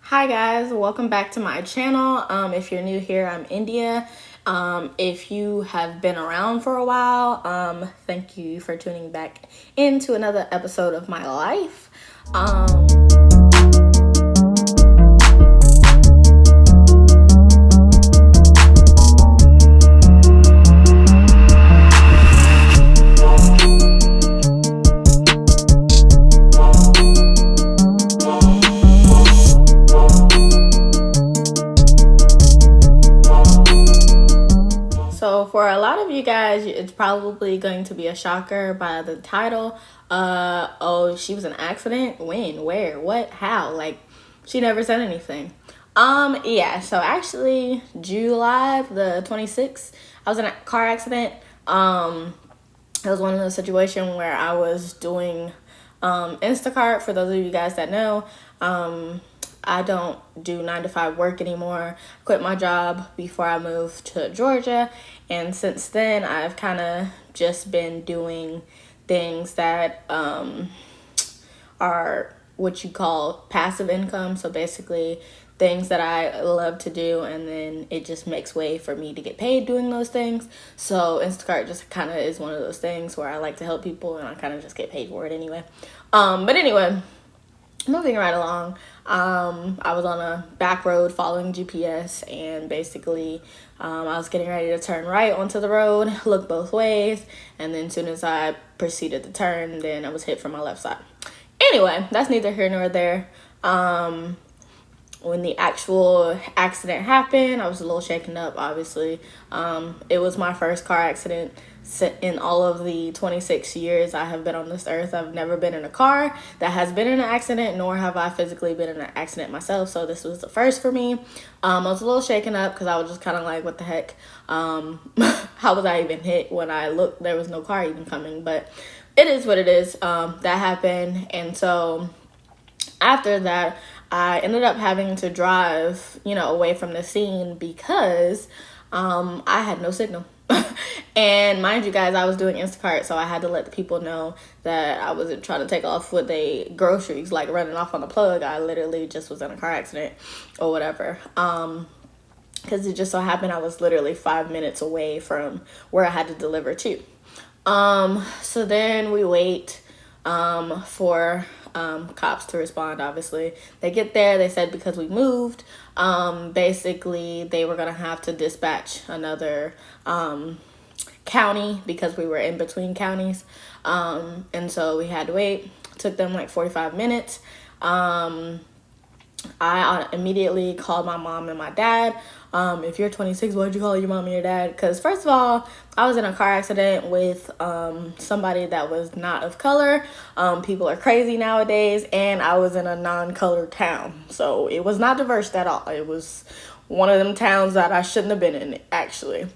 Hi guys, welcome back to my channel. If you're new here, I'm India. If you have been around for a while, thank you for tuning back into another episode of my life. So for a lot of you guys, it's probably going to be a shocker by the title. Oh, she was in an accident? When? Where? What? How? Like, she never said anything. Yeah, so actually, July the 26th, I was in a car accident. It was one of those situations where I was doing Instacart. For those of you guys that know, I don't do 9 to 5 work anymore. Quit my job before I moved to Georgia, and since then I've kind of just been doing things that are what you call passive income. So basically things that I love to do, and then it just makes way for me to get paid doing those things. So Instacart just kind of is one of those things where I like to help people and I kind of just get paid for it anyway. But anyway, moving right along, I was on a back road following GPS, and basically I was getting ready to turn right onto the road, look both ways, and then as soon as I proceeded to turn, then I was hit from my left side. Anyway, that's neither here nor there. When the actual accident happened, I was a little shaken up, obviously. It was my first car accident in all of the 26 years I have been on this earth. I've never been in a car that has been in an accident, nor have I physically been in an accident myself. So this was the first for me. I was a little shaken up because I was just kind of like, what the heck? How was I even hit? When I looked, there was no car even coming. But it is what it is. That happened. And so after that, I ended up having to drive, away from the scene because I had no signal. And mind you guys, I was doing Instacart, so I had to let the people know that I wasn't trying to take off with their groceries, like running off on the plug. I literally just was in a car accident or whatever. Because it just so happened I was literally 5 minutes away from where I had to deliver to. So then we wait for cops to respond. Obviously they get there, they said because we moved, basically they were gonna have to dispatch another county because we were in between counties, and so we had to wait. It took them like 45 minutes. I immediately called my mom and my dad. If you're 26, why'd you call your mom and your dad? Because first of all, I was in a car accident with somebody that was not of color. People are crazy nowadays, and I was in a non-colored town. So it was not diverse at all. It was one of them towns that I shouldn't have been in, actually.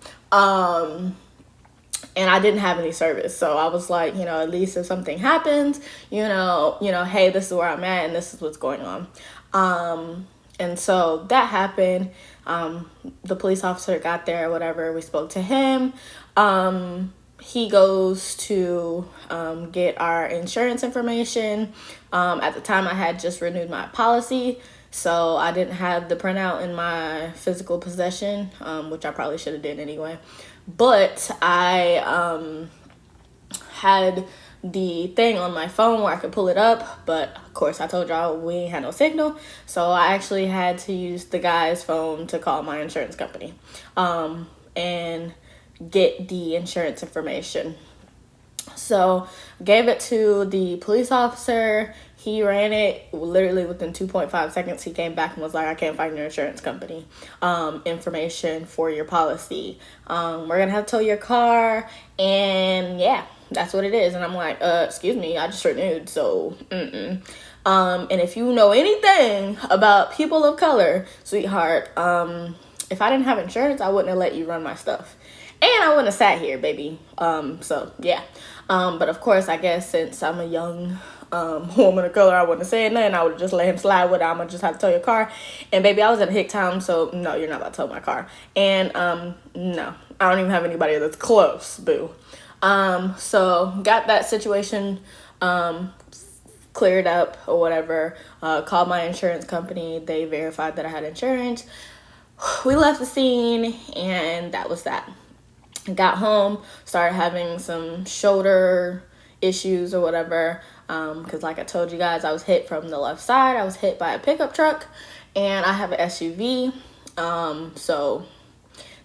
And I didn't have any service. So I was like, at least if something happens, hey, this is where I'm at and this is what's going on. And so that happened. The police officer got there, whatever. We spoke to him. He goes to get our insurance information. At the time, I had just renewed my policy, so I didn't have the printout in my physical possession, which I probably should have did anyway. But I had the thing on my phone where I could pull it up, but of course I told y'all we ain't had no signal, so I actually had to use the guy's phone to call my insurance company and get the insurance information. So gave it to the police officer. He ran it literally within 2.5 seconds. He came back and was like, I can't find your insurance company information for your policy. We're gonna have to tow your car, and yeah, that's what it is. And I'm like, excuse me, I just renewed, so and if you know anything about people of color, sweetheart, if I didn't have insurance, I wouldn't have let you run my stuff, and I wouldn't have sat here, baby. So yeah. But of course, I guess since I'm a young woman of color, I wouldn't have said nothing. I would have just let him slide with it. I'm gonna just have to tow your car. And baby, I was in a hick town, so no, you're not about to tow my car. And no, I don't even have anybody that's close, boo. So got that situation cleared up or whatever. Called my insurance company. They verified that I had insurance. We left the scene, and that was that. Got home, started having some shoulder issues or whatever, because like I told you guys, I was hit from the left side. I was hit by a pickup truck, and I have an SUV, so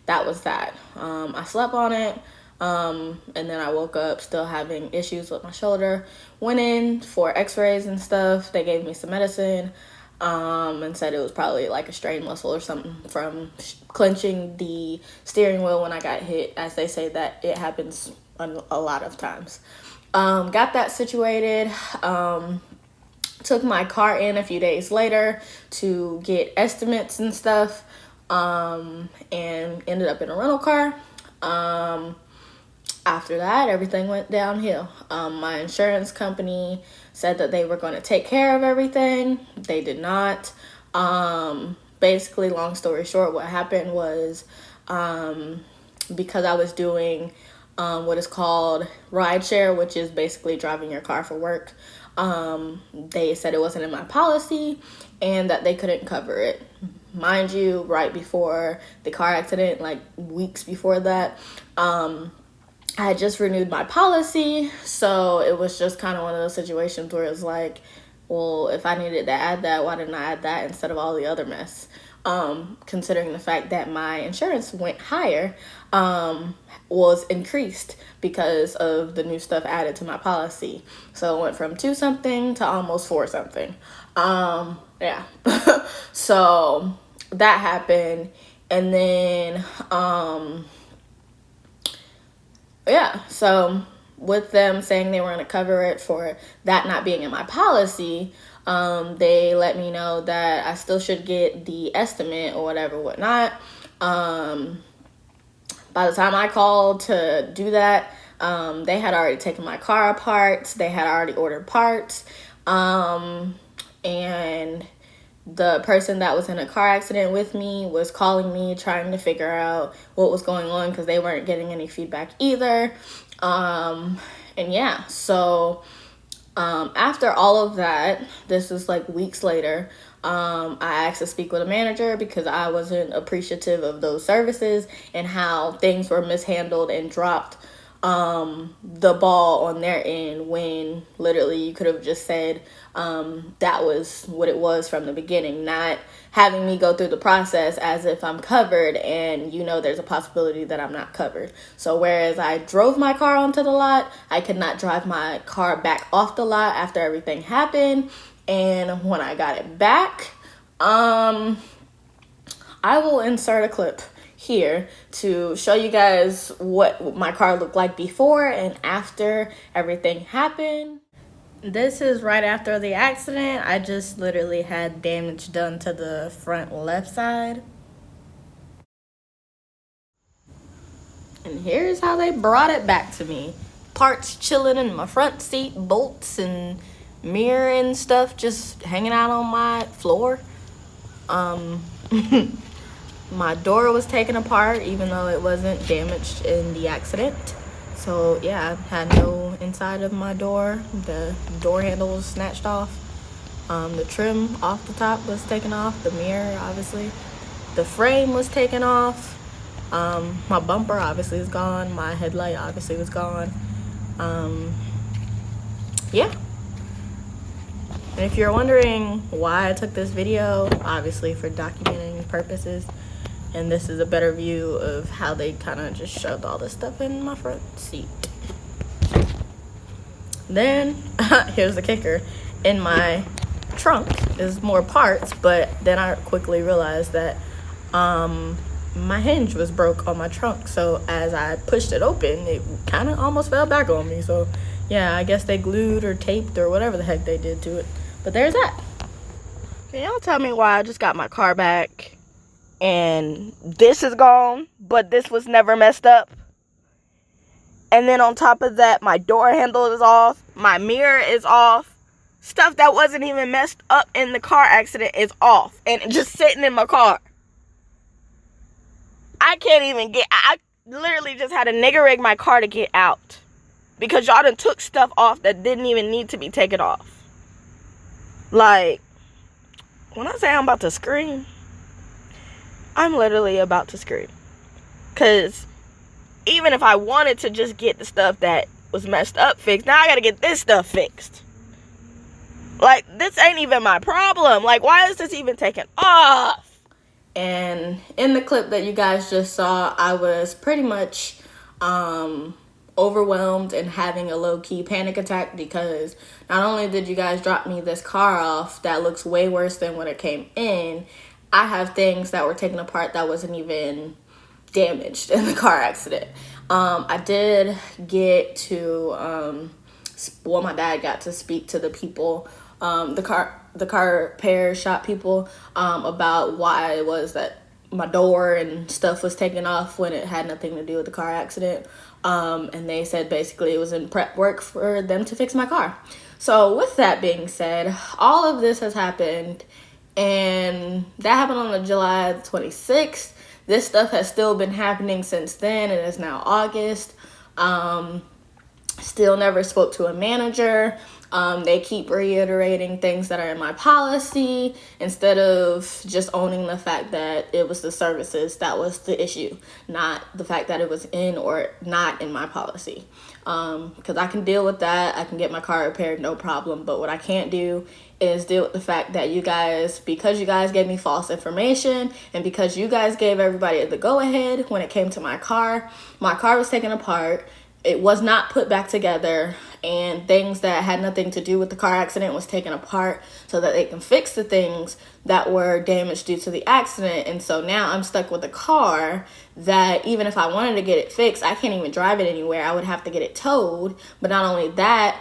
that was that. I slept on it, and then I woke up still having issues with my shoulder. Went in for x-rays and stuff. They gave me some medicine, and said it was probably like a strained muscle or something from clenching the steering wheel when I got hit, as they say that it happens a lot of times. Got that situated. Took my car in a few days later to get estimates and stuff, and ended up in a rental car. After that, everything went downhill. My insurance company said that they were going to take care of everything. They did not. Basically, long story short, what happened was, because I was doing what is called rideshare, which is basically driving your car for work, they said it wasn't in my policy and that they couldn't cover it. Mind you, right before the car accident, like weeks before that, I had just renewed my policy, so it was just kind of one of those situations where it's like, well, if I needed to add that, why didn't I add that instead of all the other mess? Considering the fact that my insurance went higher, was increased because of the new stuff added to my policy. So it went from 2 something to almost 4 something. Yeah. So that happened. And then, yeah, so with them saying they were going to cover it for that not being in my policy, they let me know that I still should get the estimate or whatever, whatnot. By the time I called to do that, they had already taken my car apart. They had already ordered parts. And the person that was in a car accident with me was calling me, trying to figure out what was going on because they weren't getting any feedback either. And yeah, so after all of that, this is like weeks later, I asked to speak with a manager because I wasn't appreciative of those services and how things were mishandled and dropped the ball on their end, when literally you could have just said that was what it was from the beginning, not having me go through the process as if I'm covered and there's a possibility that I'm not covered. So whereas I drove my car onto the lot, I could not drive my car back off the lot after everything happened. And when I got it back, I will insert a clip here to show you guys what my car looked like before and after everything happened. This is right after the accident. I just literally had damage done to the front left side. And here's how they brought it back to me. Parts chilling in my front seat, bolts and mirror and stuff just hanging out on my floor. My door was taken apart even though it wasn't damaged in the accident. So yeah, I had no inside of my door. The door handle was snatched off. The trim off the top was taken off. The mirror, obviously. The frame was taken off. My bumper obviously is gone. My headlight obviously was gone. Yeah. And if you're wondering why I took this video, obviously for documenting purposes. And this is a better view of how they kind of just shoved all this stuff in my front seat. Then, here's the kicker. In my trunk is more parts, but then I quickly realized that my hinge was broke on my trunk. So as I pushed it open, it kind of almost fell back on me. So yeah, I guess they glued or taped or whatever the heck they did to it. But there's that. Can y'all tell me why I just got my car back and this is gone, but this was never messed up? And then on top of that, my door handle is off, my mirror is off, stuff that wasn't even messed up in the car accident is off and just sitting in my car. I can't even I literally just had a nigga rig my car to get out because y'all done took stuff off that didn't even need to be taken off. Like, when I say I'm about to scream, I'm literally about to scream. Because even if I wanted to just get the stuff that was messed up fixed, now I gotta get this stuff fixed. Like, this ain't even my problem. Like, why is this even taking off? And in the clip that you guys just saw, I was pretty much overwhelmed and having a low-key panic attack, because not only did you guys drop me this car off that looks way worse than when it came in, I have things that were taken apart that wasn't even damaged in the car accident. I did get to, my dad got to speak to the people, the car repair shop people, about why it was that my door and stuff was taken off when it had nothing to do with the car accident. And they said basically it was in prep work for them to fix my car. So with that being said, all of this has happened, and that happened on the July 26th. This stuff has still been happening since then, and it's now August. Still never spoke to a manager. They keep reiterating things that are in my policy instead of just owning the fact that it was the services that was the issue, not the fact that it was in or not in my policy. Because I can deal with that. I can get my car repaired, no problem. But what I can't do is deal with the fact that you guys, because you guys gave me false information and because you guys gave everybody the go-ahead when it came to my car was taken apart. It was not put back together, and things that had nothing to do with the car accident was taken apart so that they can fix the things that were damaged due to the accident. And so now I'm stuck with a car that even if I wanted to get it fixed, I can't even drive it anywhere. I would have to get it towed. But not only that,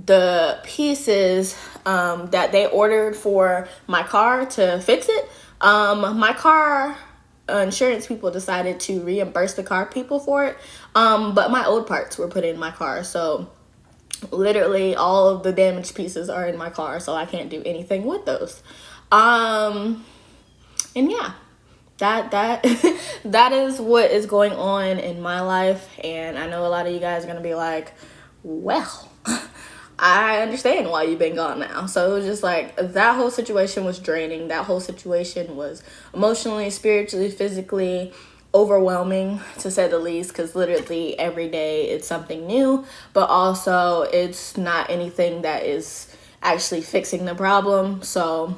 the pieces that they ordered for my car to fix it, my car insurance people decided to reimburse the car people for it, but my old parts were put in my car, so literally all of the damaged pieces are in my car, so I can't do anything with those. And yeah, that that is what is going on in my life. And I know a lot of you guys are gonna be like, well, I understand why you've been gone now. So it was just like, that whole situation was draining. That whole situation was emotionally, spiritually, physically overwhelming, to say the least, because literally every day it's something new, but also it's not anything that is actually fixing the problem. So,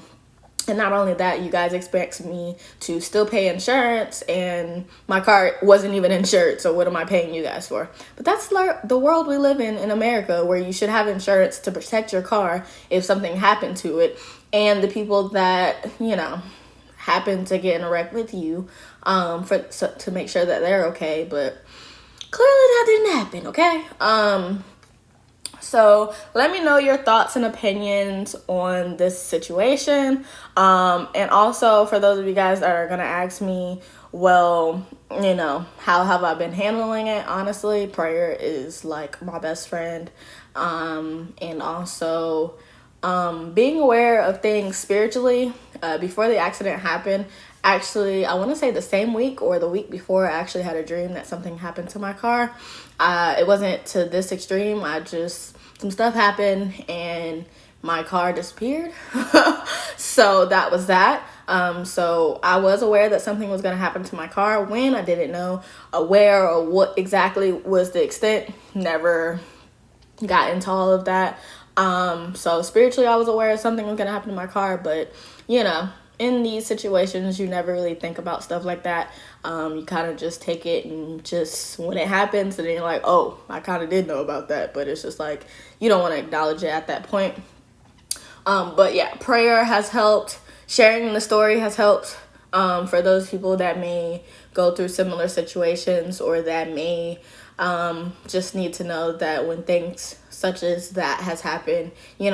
and not only that, you guys expect me to still pay insurance, and my car wasn't even insured, so what am I paying you guys for? But that's the world we live in America, where you should have insurance to protect your car if something happened to it, and the people that, happen to get in a wreck with you, to make sure that they're okay. But clearly that didn't happen, okay? So let me know your thoughts and opinions on this situation. And also, for those of you guys that are going to ask me, well, how have I been handling it? Honestly, prayer is like my best friend. And also being aware of things spiritually. Before the accident happened, actually, I want to say the same week or the week before, I actually had a dream that something happened to my car. It wasn't to this extreme. Some stuff happened and my car disappeared. So that was that. So I was aware that something was going to happen to my car. When, I didn't know where or what exactly was the extent. Never got into all of that. So spiritually, I was aware something was going to happen to my car, but in these situations, you never really think about stuff like that. You kind of just take it, and just when it happens, and then you're like, oh, I kind of did know about that, but it's just like, you don't want to acknowledge it at that point. But yeah, prayer has helped. Sharing the story has helped, for those people that may go through similar situations, or that may just need to know that when things such as that has happened, you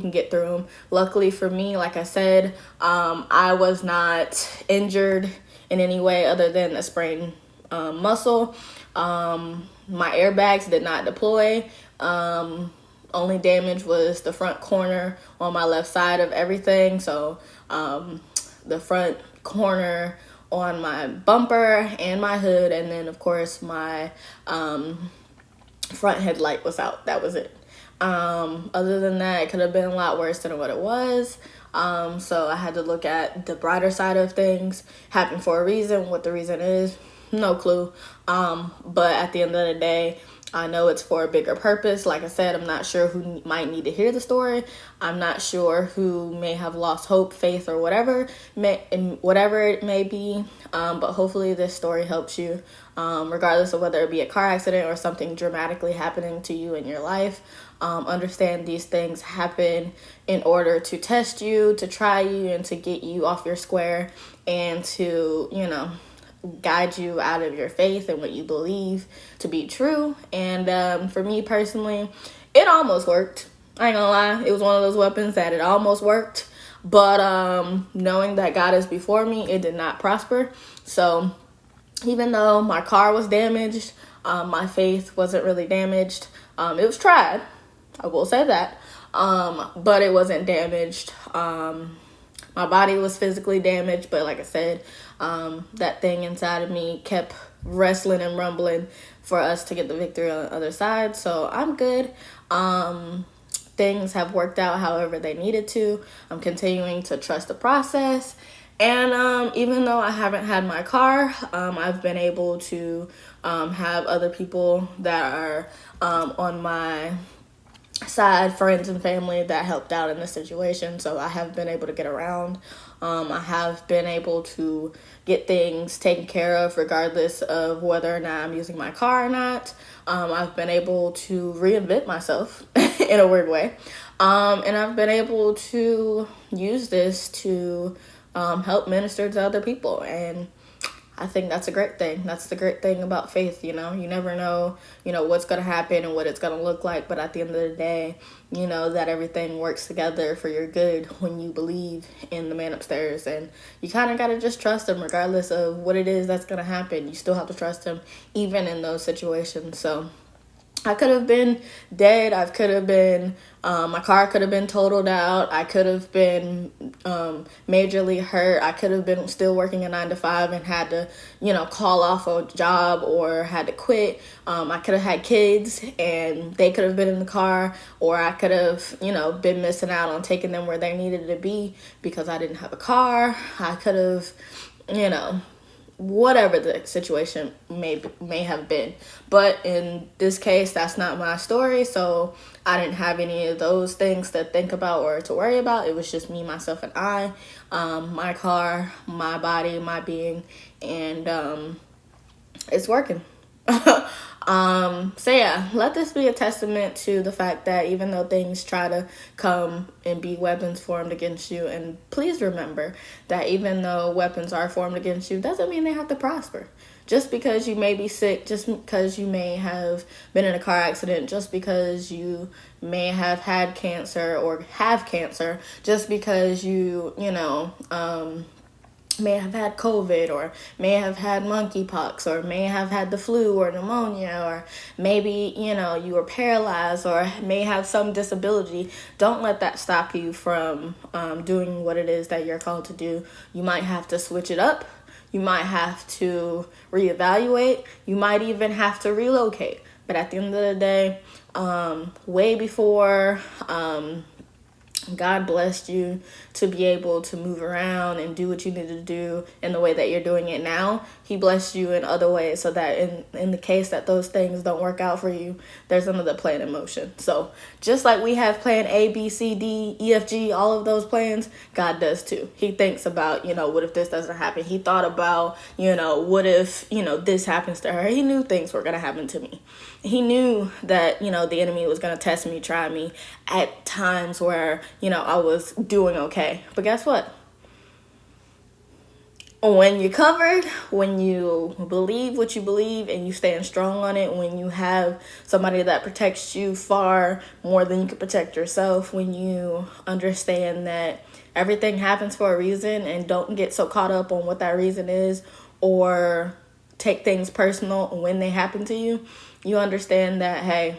can get through them. Luckily for me, like I said, I was not injured in any way other than a sprained muscle. My airbags did not deploy. Only damage was the front corner on my left side of everything. So the front corner on my bumper and my hood, and then of course my front headlight was out. That was it. Other than that, it could have been a lot worse than what it was. So I had to look at the brighter side of things. Happened for a reason. What the reason is, no clue. But at the end of the day, I know it's for a bigger purpose. Like I said, I'm not sure who might need to hear the story. I'm not sure who may have lost hope, faith, or whatever it may be. But hopefully this story helps you, regardless of whether it be a car accident or something dramatically happening to you in your life. Understand these things happen in order to test you, to try you, and to get you off your square, and to, guide you out of your faith and what you believe to be true. And for me personally, it almost worked. I ain't gonna lie, it was one of those weapons that it almost worked. But knowing that God is before me, it did not prosper. So even though my car was damaged, my faith wasn't really damaged. It was tried, I will say that, but it wasn't damaged. My body was physically damaged, but like I said, that thing inside of me kept wrestling and rumbling for us to get the victory on the other side. So I'm good. Things have worked out however they needed to. I'm continuing to trust the process. And even though I haven't had my car, I've been able to have other people that are on my side, friends and family, that helped out in this situation. So I have been able to get around. I have been able to get things taken care of regardless of whether or not I'm using my car or not. I've been able to reinvent myself in a weird way. And I've been able to use this to help minister to other people. And I think that's a great thing. That's the great thing about faith, you never know, what's going to happen and what it's going to look like. But at the end of the day, that everything works together for your good when you believe in the man upstairs. And you kind of got to just trust him regardless of what it is that's going to happen. You still have to trust him even in those situations. So I could have been dead. I could have been, my car could have been totaled out. I could have been majorly hurt. I could have been still working a 9 to 5 and had to, call off a job or had to quit. I could have had kids and they could have been in the car, or I could have, been missing out on taking them where they needed to be because I didn't have a car. I could have, whatever the situation may have been. But in this case, that's not my story, so I didn't have any of those things to think about or to worry about. It was just me, myself, and I, my car, my body, my being, and it's working. So yeah, let this be a testament to the fact that even though things try to come and be weapons formed against you, and please remember that even though weapons are formed against you, doesn't mean they have to prosper. Just because you may be sick, just because you may have been in a car accident, just because you may have had cancer or have cancer, just because you may have had COVID, or may have had monkeypox, or may have had the flu or pneumonia, or maybe, you were paralyzed or may have some disability. Don't let that stop you from doing what it is that you're called to do. You might have to switch it up. You might have to reevaluate. You might even have to relocate. But at the end of the day, way before God blessed you to be able to move around and do what you need to do in the way that you're doing it now, he blessed you in other ways so that in the case that those things don't work out for you, there's another plan in motion. So just like we have plan A, B, C, D, E, F, G, all of those plans, God does too. He thinks about, what if this doesn't happen? He thought about, what if, this happens to her? He knew things were going to happen to me. He knew that, the enemy was going to test me, try me at times where, I was doing okay. But guess what? When you're covered, when you believe what you believe and you stand strong on it, when you have somebody that protects you far more than you can protect yourself, when you understand that everything happens for a reason and don't get so caught up on what that reason is or take things personal when they happen to you, you understand that, hey,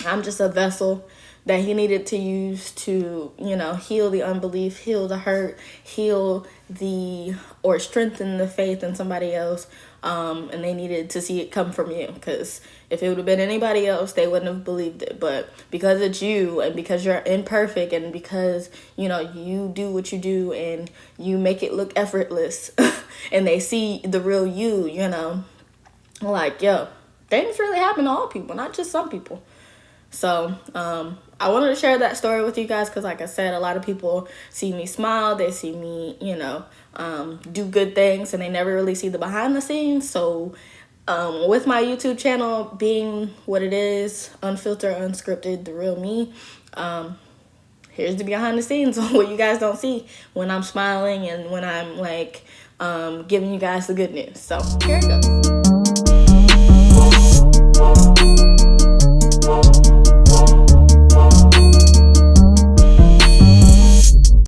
I'm just a vessel that he needed to use to, you know, heal the unbelief, heal the hurt, heal or strengthen the faith in somebody else. And they needed to see it come from you, because if it would have been anybody else, they wouldn't have believed it. But because it's you, and because you're imperfect, and because, you know, you do what you do and you make it look effortless and they see the real you, you know, like, yo, things really happen to all people, not just some people. So I wanted to share that story with you guys because, like I said, a lot of people see me smile. They see me, you know, do good things, and they never really see the behind the scenes. So with my YouTube channel being what it is, unfiltered, unscripted, the real me, here's the behind the scenes on what you guys don't see when I'm smiling and when I'm like giving you guys the good news. So here it goes.